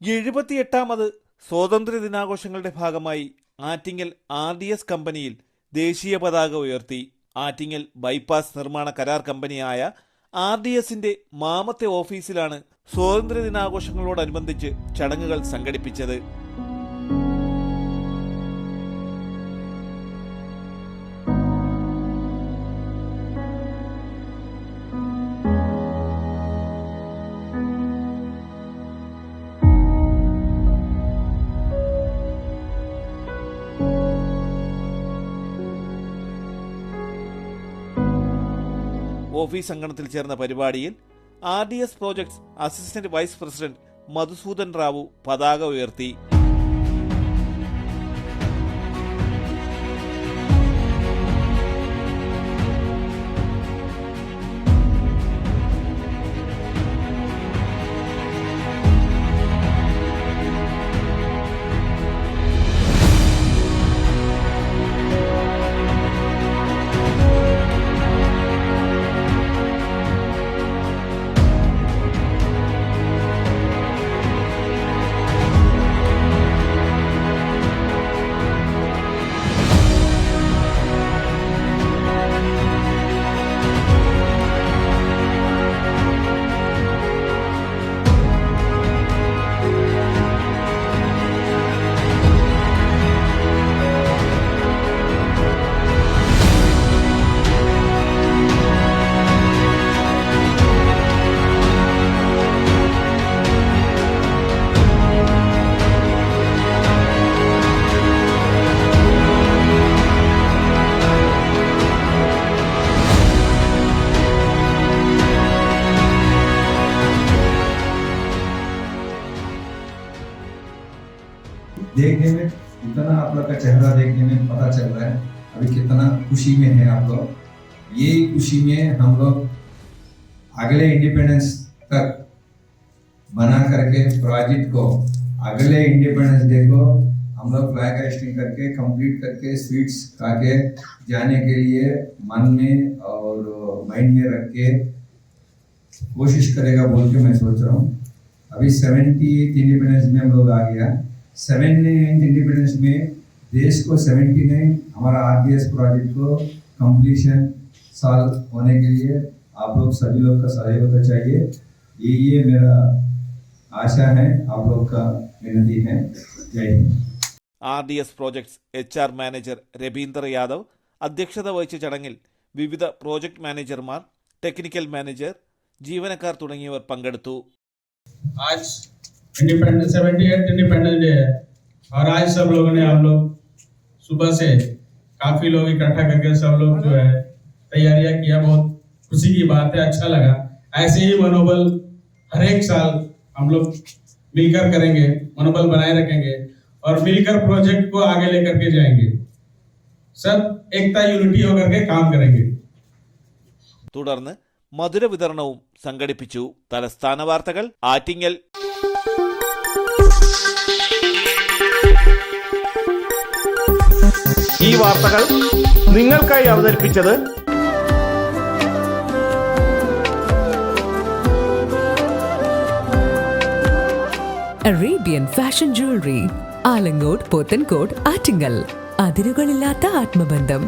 78ാമത് സ്വാതന്ത്ര്യ ദിനാഘോഷങ്ങളുടെ ഭാഗമായി ആറ്റിങ്ങൽ RDS കമ്പനിയിൽ ദേശീയ പതാക ഉയർത്തി. ആറ്റിങ്ങൽ ബൈപ്പാസ് നിർമ്മാണ കരാർ കമ്പനിയായ RDSന്റെ മാമത്തെ ഓഫീസിലാണ് സ്വാതന്ത്ര്യ ദിനാഘോഷങ്ങളോടനുബന്ധിച്ച് ചടങ്ങുകൾ സംഘടിപ്പിച്ചത്. ഓഫീസ് അങ്കണത്തിൽ ചേർന്ന പരിപാടിയിൽ RDS projects assistant vice president Madhusudan Rao പതാക ഉയർത്തി. देखने में इतना आप लोग का चेहरा देखने में पता चल रहा है अभी कितना खुशी में है आप लोग. ये खुशी में हम लोग अगले इंडिपेंडेंस तक बना करके प्रोजेक्ट को अगले इंडिपेंडेंस डे को हम लोग फ्लैग हाइस्टिंग करके कंप्लीट करके स्वीट्स खा के जाने के लिए मन में और माइंड में रख के कोशिश करेगा बोल के मैं सोच रहा हूँ. अभी 78th इंडिपेंडेंस में हम लोग आ गया. 79th इंडिपेंडेंस में देश को 79 हमारा RDS प्रोजेक्ट को कंप्लीशन साल होने के लिए आप लोग सभी लोग का सहयोग चाहिए. ये मेरा आशा है, आप लोग का विनती है. जय Hind. RDS projects HR manager Ravindra Yadav അധ്യക്ഷത വഹിച്ച ചടങ്ങിൽ വിവിധ പ്രോജക്ട് മാനേജർമാർ, ടെക്നിക്കൽ മാനേജർ, ജീവനക്കാർ തുടങ്ങിയവർ പങ്കെടുത്തു. आज 78th इंडिपेंडेंस डे है और आज सब लोगों ने हम लोग सुबह से काफी लोग इकट्ठा करके सब लोग जो है तैयारियां किया. बहुत खुशी की बात है, अच्छा लगा. ऐसे ही मनोबल हर एक साल हम लोग मिलकर करेंगे, मनोबल बनाए रखेंगे और मिलकर प्रोजेक्ट को आगे लेकर के जाएंगे. सब एकता यूनिटी होकर के काम करेंगे. തുടർന്ന് മധുര വിതരണവും സംഘടിപ്പിച്ചു. തലസ്ഥാന വാർത്തകൾ ആറ്റിങ്ങൽ. ഈ വാർത്തകൾ നിങ്ങൾക്കായി അവതരിപ്പിച്ചത് Arabian fashion jewellery, Alangode, Pothencode, Attingal. അതിരുകളില്ലാത്ത ആത്മബന്ധം.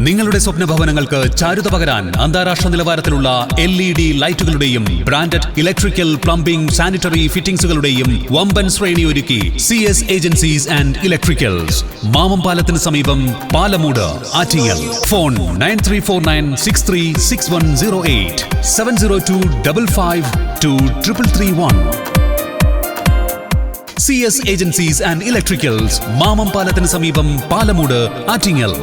നിങ്ങളുടെ സ്വപ്ന ഭവനങ്ങൾക്ക് ചാരുത പകരാൻ അന്താരാഷ്ട്ര നിലവാരത്തിലുള്ള LED ലൈറ്റുകളുടെയും ബ്രാൻഡഡ് ഇലക്ട്രിക്കൽ, പ്ലംബിംഗ്, സാനിറ്ററി ഫിറ്റിംഗ്സുകളുടെയും വമ്പൻ ശ്രേണി ഒരുക്കി CS agencies and electricals. Mamam പാലത്തിന് സമീപം, Palamood, Attingal. Phone 9349636108 702552331. CS agencies and electricals, Mamam പാലത്തിന് സമീപം, പാലമൂട്, ആറ്റിങ്ങൽ.